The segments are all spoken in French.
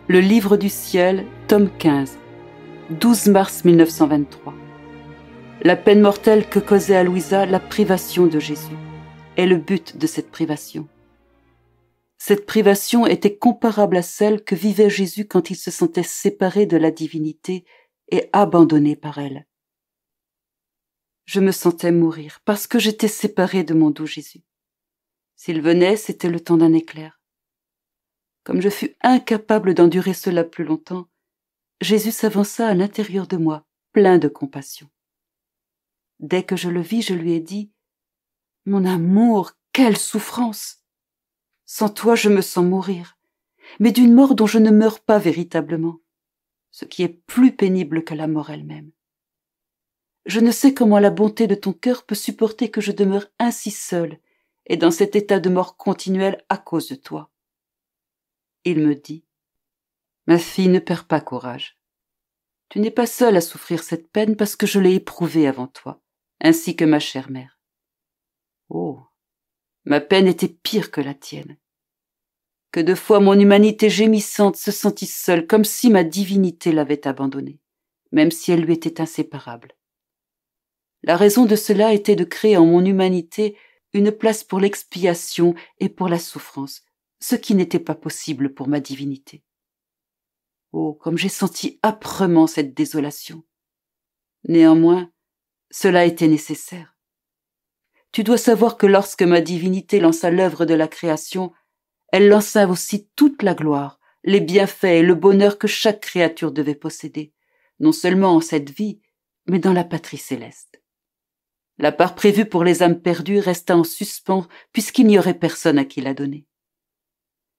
Le Livre du ciel, tome 15, 12 mars 1923. La peine mortelle que causait à Louisa la privation de Jésus est le but de cette privation. Cette privation était comparable à celle que vivait Jésus quand il se sentait séparé de la divinité et abandonné par elle. Je me sentais mourir parce que j'étais séparé de mon doux Jésus. S'il venait, c'était le temps d'un éclair. Comme je fus incapable d'endurer cela plus longtemps, Jésus s'avança à l'intérieur de moi, plein de compassion. Dès que je le vis, je lui ai dit « Mon amour, quelle souffrance! Sans toi, je me sens mourir, mais d'une mort dont je ne meurs pas véritablement, ce qui est plus pénible que la mort elle-même. Je ne sais comment la bonté de ton cœur peut supporter que je demeure ainsi seule et dans cet état de mort continuelle à cause de toi. » Il me dit « Ma fille, ne perds pas courage. Tu n'es pas seule à souffrir cette peine parce que je l'ai éprouvée avant toi, ainsi que ma chère mère. Oh, ma peine était pire que la tienne. Que de fois mon humanité gémissante se sentit seule, comme si ma divinité l'avait abandonnée, même si elle lui était inséparable. La raison de cela était de créer en mon humanité une place pour l'expiation et pour la souffrance, ce qui n'était pas possible pour ma divinité. Oh, comme j'ai senti âprement cette désolation. Néanmoins, cela était nécessaire. Tu dois savoir que lorsque ma divinité lança l'œuvre de la création, elle lança aussi toute la gloire, les bienfaits et le bonheur que chaque créature devait posséder, non seulement en cette vie, mais dans la patrie céleste. La part prévue pour les âmes perdues resta en suspens puisqu'il n'y aurait personne à qui la donner.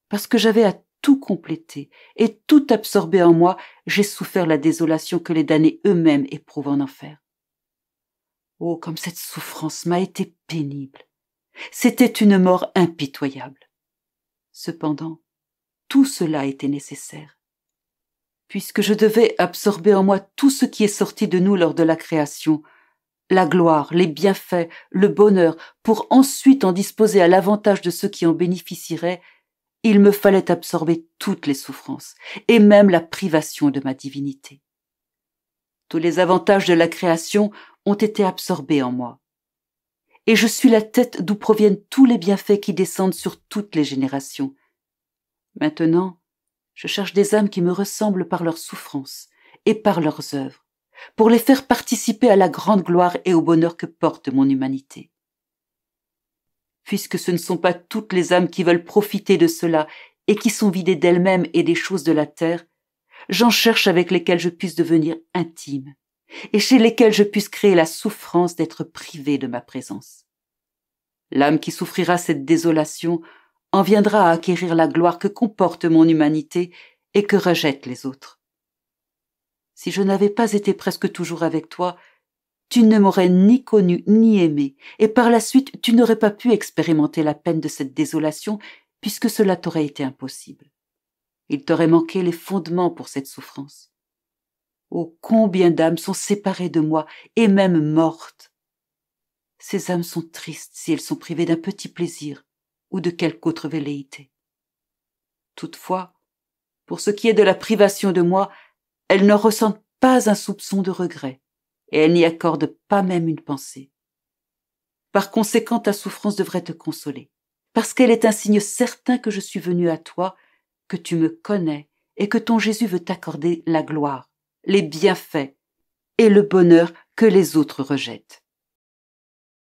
Parce que j'avais à tout compléter et tout absorber en moi, j'ai souffert la désolation que les damnés eux-mêmes éprouvent en enfer. Oh, comme cette souffrance m'a été pénible. C'était une mort impitoyable. Cependant, tout cela était nécessaire. Puisque je devais absorber en moi tout ce qui est sorti de nous lors de la création, la gloire, les bienfaits, le bonheur, pour ensuite en disposer à l'avantage de ceux qui en bénéficieraient, il me fallait absorber toutes les souffrances, et même la privation de ma divinité. Tous les avantages de la création ont été absorbés en moi. Et je suis la tête d'où proviennent tous les bienfaits qui descendent sur toutes les générations. Maintenant, je cherche des âmes qui me ressemblent par leurs souffrances et par leurs œuvres, pour les faire participer à la grande gloire et au bonheur que porte mon humanité. Puisque ce ne sont pas toutes les âmes qui veulent profiter de cela et qui sont vidées d'elles-mêmes et des choses de la terre, j'en cherche avec lesquelles je puisse devenir intime et chez lesquelles je puisse créer la souffrance d'être privé de ma présence. L'âme qui souffrira cette désolation en viendra à acquérir la gloire que comporte mon humanité et que rejettent les autres. Si je n'avais pas été presque toujours avec toi, tu ne m'aurais ni connu ni aimé, et par la suite tu n'aurais pas pu expérimenter la peine de cette désolation, puisque cela t'aurait été impossible. Il t'aurait manqué les fondements pour cette souffrance. Oh, combien d'âmes sont séparées de moi, et même mortes. Ces âmes sont tristes si elles sont privées d'un petit plaisir, ou de quelque autre velléité. Toutefois, pour ce qui est de la privation de moi, elles ne ressentent pas un soupçon de regret, et elle n'y accorde pas même une pensée. Par conséquent, ta souffrance devrait te consoler, parce qu'elle est un signe certain que je suis venu à toi, que tu me connais, et que ton Jésus veut t'accorder la gloire, les bienfaits et le bonheur que les autres rejettent.